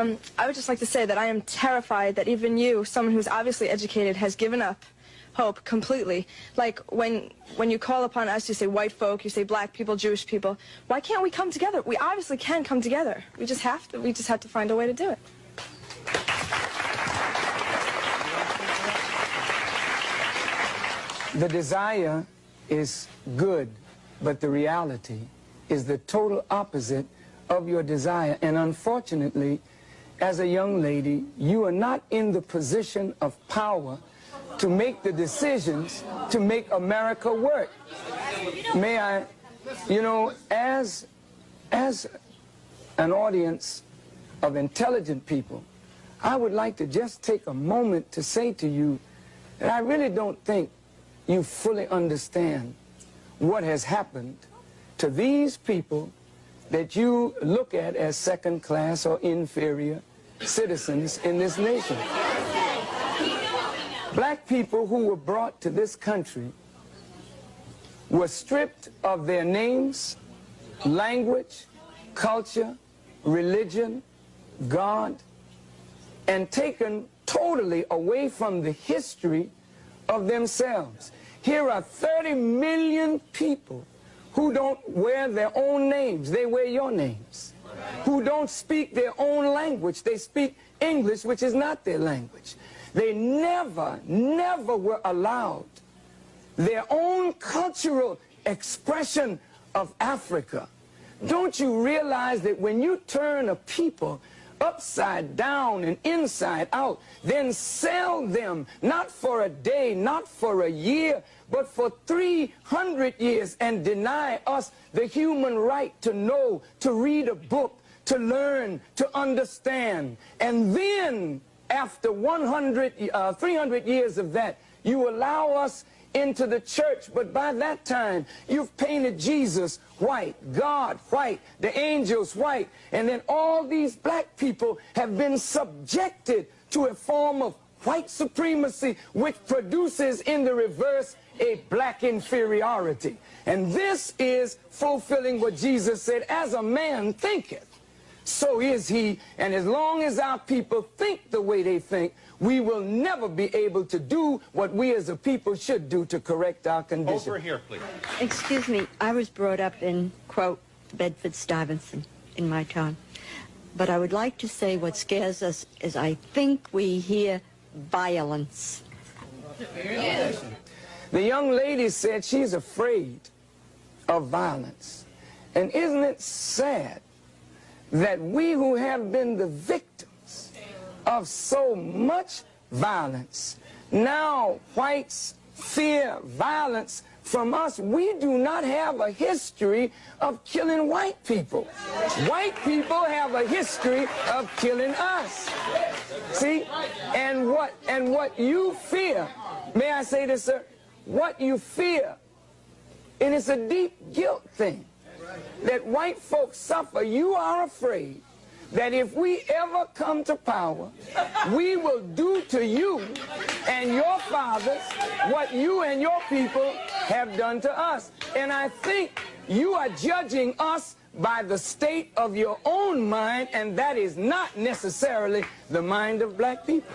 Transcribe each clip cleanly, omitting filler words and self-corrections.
I would just like to say that I am terrified that even you, someone who's obviously educated, has given up hope completely. Like when you call upon us, you say white folk, you say black people, Jewish people. Why can't we come together? We obviously can come together. We just have to find a way to do it. The desire is good, but the reality is the total opposite of your desire. And unfortunately, as a young lady, you are not in the position of power to make the decisions to make America work. May I, you know, as an audience of intelligent people, I would like to just take a moment to say to you that I really don't think you fully understand what has happened to these people that you look at as second class or inferior citizens in this nation. Black people who were brought to this country were stripped of their names, language, culture, religion, God, and taken totally away from the history of themselves. Here are 30 million people who don't wear their own names, they wear your names. Who don't speak their own language, they speak English, which is not their language. They never were allowed their own cultural expression of Africa. Don't you realize that when you turn a people upside down and inside out, then sell them not for a day, not for a year, but for 300 years, and deny us the human right to know, to read a book, to learn, to understand. And then after 300 years of that, you allow us into the church, but by that time you've painted Jesus white, God white, the angels white, and then all these black people have been subjected to a form of white supremacy, which produces in the reverse a black inferiority. And this is fulfilling what Jesus said, as a man thinketh, so is he. And as long as our people think the way they think, we will never be able to do what we as a people should do to correct our condition. Over here, please. Excuse me, I was brought up in, quote, Bedford-Stuyvesant in my time. But I would like to say what scares us is I think we hear violence. Yes. The young lady said she's afraid of violence. And isn't it sad that we who have been the victims of so much violence, now whites fear violence from us? We do not have a history of killing white people. White people have a history of killing us. See? And what you fear, may I say this, sir? What you fear, and it's a deep guilt thing, that white folks suffer. You are afraid that if we ever come to power, we will do to you and your fathers what you and your people have done to us. And I think you are judging us by the state of your own mind, and that is not necessarily the mind of black people.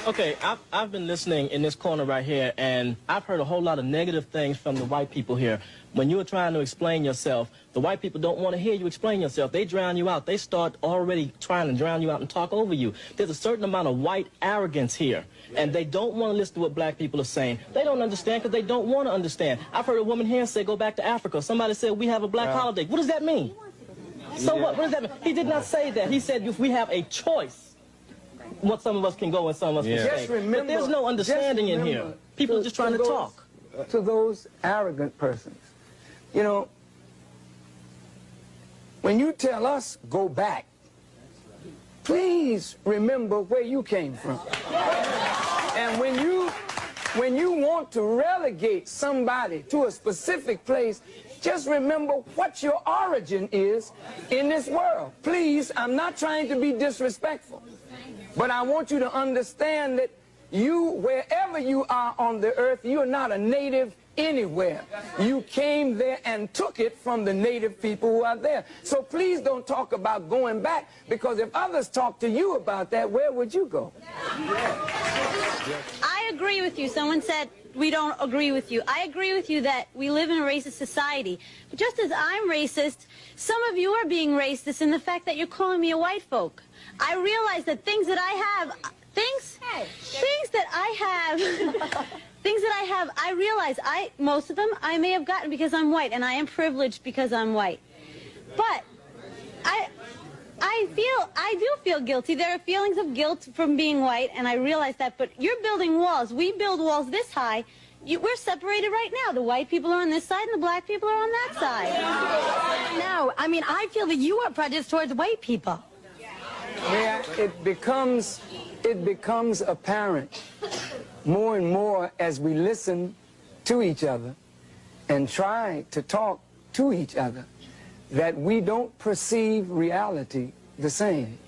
Okay, I've been listening in this corner right here, and I've heard a whole lot of negative things from the white people here. When you were trying to explain yourself, the white people don't want to hear you explain yourself. They drown you out. They start already trying to drown you out and talk over you. There's a certain amount of white arrogance here, and they don't want to listen to what black people are saying. They don't understand because they don't want to understand. I've heard a woman here say, go back to Africa. Somebody said, we have a black holiday. What does that mean? So what does that mean? He did not say that. He said, if we have a choice, what some of us can go and some of us can stay. But there's no understanding in here. People are just trying to talk. To those arrogant persons, you know, when you tell us go back, please remember where you came from. And when you want to relegate somebody to a specific place, just remember what your origin is in this world. Please, I'm not trying to be disrespectful, but I want you to understand that you, wherever you are on the earth, you are not a native anywhere. You came there and took it from the native people who are there. So please don't talk about going back, because if others talk to you about that, where would you go? I agree with you. Someone said we don't agree with you. I agree with you that we live in a racist society. But just as I'm racist, some of you are being racist in the fact that you're calling me a white folk. I realize that things that I have, things that I have, I realize most of them I may have gotten because I'm white, and I am privileged because I'm white. But I do feel guilty. There are feelings of guilt from being white, and I realize that. But you're building walls. We build walls this high. We're separated right now. The white people are on this side, and the black people are on that side. No, I mean, I feel that you are prejudiced towards white people. Yeah, it becomes apparent more and more as we listen to each other and try to talk to each other that we don't perceive reality the same.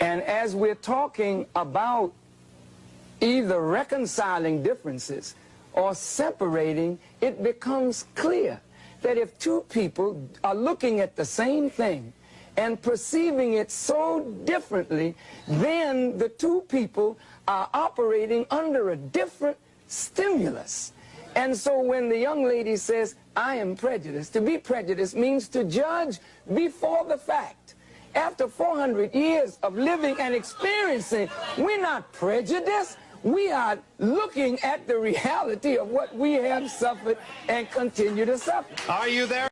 And as we're talking about either reconciling differences or separating, it becomes clear that if two people are looking at the same thing and perceiving it so differently, then the two people are operating under a different stimulus. And so when the young lady says, I am prejudiced, to be prejudiced means to judge before the fact. After 400 years of living and experiencing, we're not prejudiced. We are looking at the reality of what we have suffered and continue to suffer. Are you there?